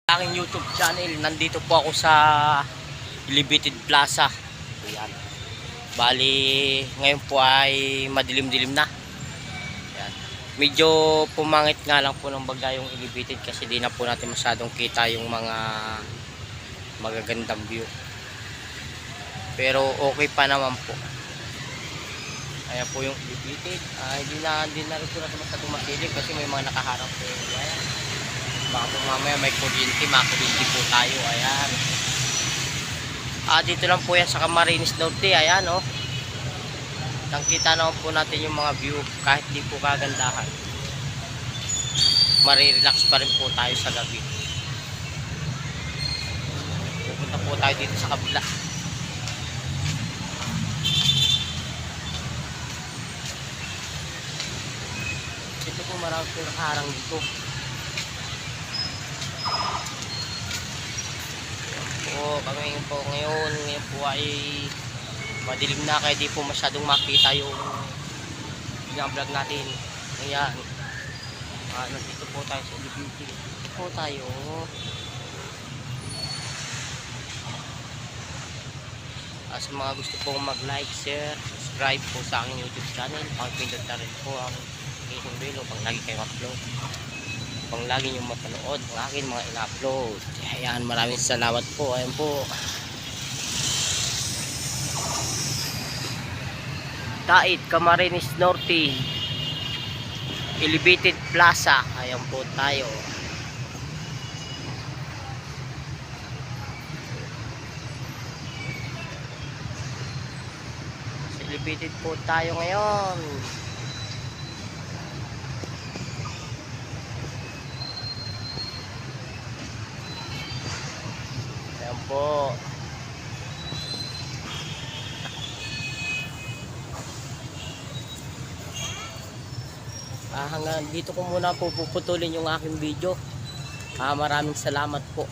Aking YouTube channel, nandito po ako sa Elevated Plaza. Ayan. Bali, ngayon po ay madilim-dilim na. Ayan. Medyo pumangit nga lang po ng bagay yung Elevated kasi di na po natin masyadong kita yung mga magagandang view. Pero okay pa naman po. Ayan po yung Elevated. Hindi na rin po natin masyadong makilig kasi may mga nakaharap po. Ayan. Baka po mamaya may kuryente, makuryente po tayo. Ayan. Dito lang po yan sa Camarines Norte. Ayan, oh. Nakita naman po natin yung mga view kahit di po kagandahan. Marirelax pa rin po tayo sa gabi. Pupunta po tayo dito sa kabila. Dito po marami po nakaharang dito. Kami po ngayon po ay madilim na kaya di po masyadong makita yung vlog natin. Ayan. Nandito po tayo sa LGBT. Dito po tayo. Sa mga gusto pong mag-like, share, subscribe po sa aking YouTube channel, pakipindot na rin po ang isang bell pang lagi kayong upload. Pang lagi nyo mapanood ang akin mga in-upload. Ayan, maraming salamat po. Ayan po. Dait, Camarines Norte, Elevated Plaza. Ayan po tayo. Elevated po tayo ngayon. Ayan po. Hanggang dito ko muna po puputulin yung aking video. Maraming salamat po.